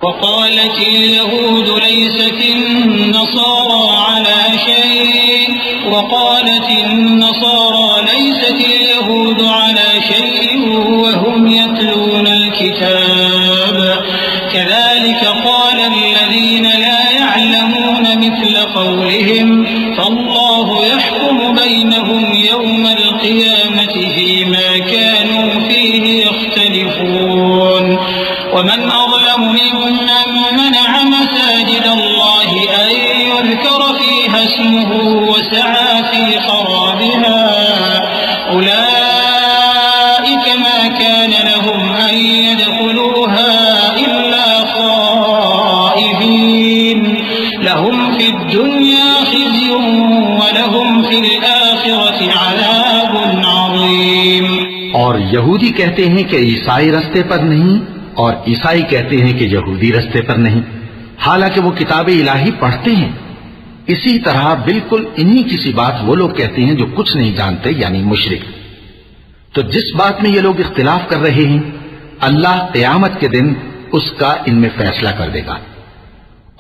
وقالت اليهود ليست النصارى على شيء وقالت النصارى ليست اليهود على شيء وهم يتلون الكتاب كذلك قال الذين لا يعلمون مثل قولهم فالله يحكم بينهم يوم القيامة فيما كانوا فيه يختلفون ومن أظلم ممن منع مساجد الله أن يذكر فيها اسمه وسعى في خرابها أولئك ما كان لهم أن يدخلوها إلا خائفين لهم في الدنيا خزي ولهم في الآخرة عذاب عظيم. اور یہودی کہتے ہیں کہ عیسائی رستے پر نہیں اور عیسائی کہتے ہیں کہ یہودی رستے پر نہیں، حالانکہ وہ کتاب الہی پڑھتے ہیں. اسی طرح بالکل انہی کسی بات وہ لوگ کہتے ہیں جو کچھ نہیں جانتے، یعنی مشرک. تو جس بات میں یہ لوگ اختلاف کر رہے ہیں اللہ قیامت کے دن اس کا ان میں فیصلہ کر دے گا.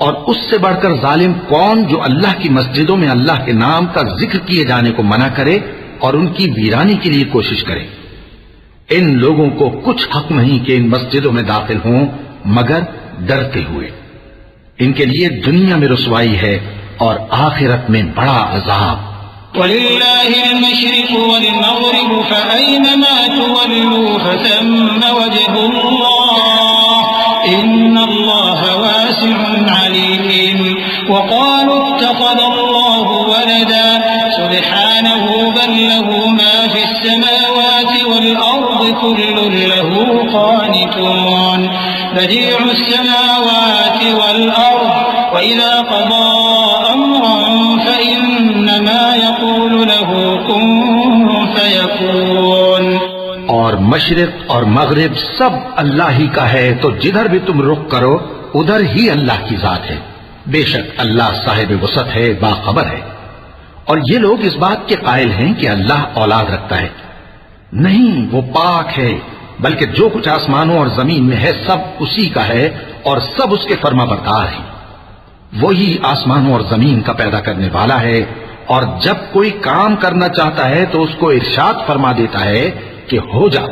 اور اس سے بڑھ کر ظالم کون جو اللہ کی مسجدوں میں اللہ کے نام کا ذکر کیے جانے کو منع کرے اور ان کی ویرانی کے لیے کوشش کرے. ان لوگوں کو کچھ حق نہیں کہ ان مسجدوں میں داخل ہوں مگر ڈرتے ہوئے. ان کے لیے دنیا میں رسوائی ہے اور آخرت میں بڑا عذاب. وَلِلَّهِ الْمَشْرِقُ وَالْمَغْرِبُ فَأَيْنَمَا تُوَلُّوا فَثَمَّ وَجْهُ اللَّهِ إِنَّ اللَّهَ وَاسِعٌ عَلِيمٌ. وَقَالُوا اتَّخَذَ اللَّهُ وَلَدًا سُبْحَانَهُ بَل لَّهُ مَا فِي السَّمَاوَاتِ وَالْأَرْضِ كُلٌّ لَّهُ قَانِتُونَ بَدِيعُ السَّمَاوَاتِ وَالْأَرْضِ وَإِذَا قَضَىٰ أَمْرًا فَإِنَّمَا يَقُولُ لَهُ كُن فَيَكُونُ. اور مشرق اور مغرب سب اللہ ہی کا ہے، تو جدھر بھی تم رخ کرو ادھر ہی اللہ کی ذات ہے. بے شک اللہ صاحب وسعت ہے، باخبر ہے. اور یہ لوگ اس بات کے قائل ہیں کہ اللہ اولاد رکھتا ہے. نہیں، وہ پاک ہے، بلکہ جو کچھ آسمانوں اور زمین میں ہے سب اسی کا ہے اور سب اس کے فرما بردار ہیں. وہی آسمانوں اور زمین کا پیدا کرنے والا ہے، اور جب کوئی کام کرنا چاہتا ہے تو اس کو ارشاد فرما دیتا ہے کہ ہو جا،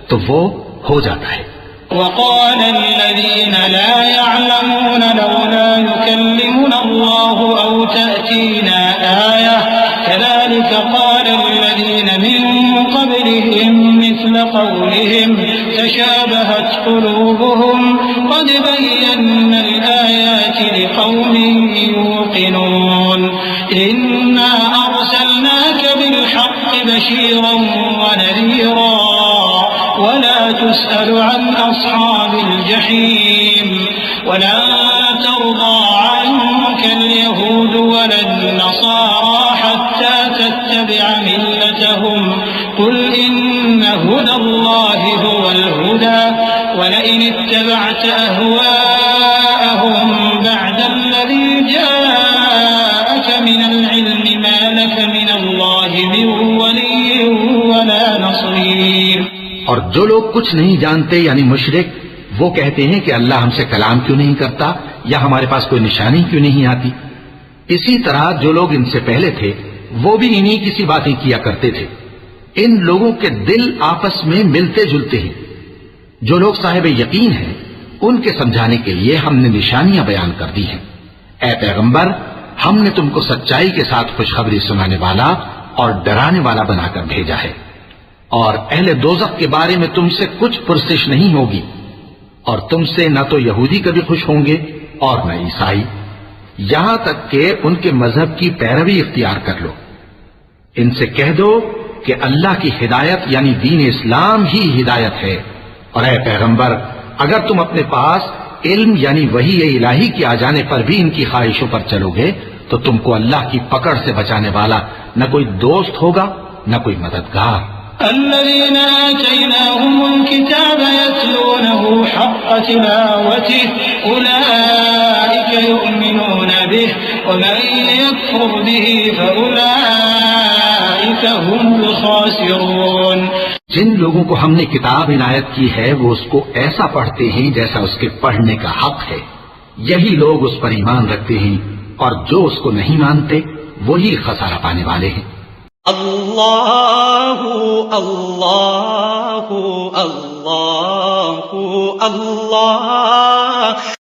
تو وہ ہو جاتا ہے. وقال الذين لا يعلمون لولا يكلمنا الله أو تأتينا آية كذلك قال الذين من قبلهم مثل قولهم تشابهت قلوبهم قد بينا الآيات لقوم يوقنون إنا أرسلناك بالحق بشيرا ونذيرا ولا تسأل عن أصحاب الجحيم ولا ترضى عنك اليهود ولا النصارى حتى تتبع ملتهم قل إن هدى الله هو الهدى ولئن اتبعت أهواءهم بعد الذي جاءك من العلم ما لك من الله من ولي ولا نصير. اور جو لوگ کچھ نہیں جانتے یعنی مشرک وہ کہتے ہیں کہ اللہ ہم سے کلام کیوں نہیں کرتا یا ہمارے پاس کوئی نشانی کیوں نہیں آتی. اسی طرح جو لوگ ان سے پہلے تھے وہ بھی انہی کسی باتیں کیا کرتے تھے. ان لوگوں کے دل آپس میں ملتے جلتے ہیں. جو لوگ صاحب یقین ہیں ان کے سمجھانے کے لیے ہم نے نشانیاں بیان کر دی ہیں. اے پیغمبر، ہم نے تم کو سچائی کے ساتھ خوشخبری سنانے والا اور ڈرانے والا بنا کر بھیجا ہے. اور اہل دوزخ کے بارے میں تم سے کچھ پرسش نہیں ہوگی، اور تم سے نہ تو یہودی کبھی خوش ہوں گے اور نہ عیسائی، یہاں تک کہ ان کے مذہب کی پیروی اختیار کر لو. ان سے کہہ دو کہ اللہ کی ہدایت یعنی دین اسلام ہی ہدایت ہے. اور اے پیغمبر، اگر تم اپنے پاس علم یعنی وحی الہی کے آ جانے پر بھی ان کی خواہشوں پر چلو گے تو تم کو اللہ کی پکڑ سے بچانے والا نہ کوئی دوست ہوگا نہ کوئی مددگار. الذين آتيناهم الكتاب يتلونه حق تلاوته أولئك يؤمنون به ومن يكفر به فأولئك هم الخاسرون. جن لوگوں کو ہم نے کتاب عنایت کی ہے وہ اس کو ایسا پڑھتے ہیں جیسا اس کے پڑھنے کا حق ہے، یہی لوگ اس پر ایمان رکھتے ہیں، اور جو اس کو نہیں مانتے وہی خسارہ پانے والے ہیں۔ اللہ اللہ اللہ اللہ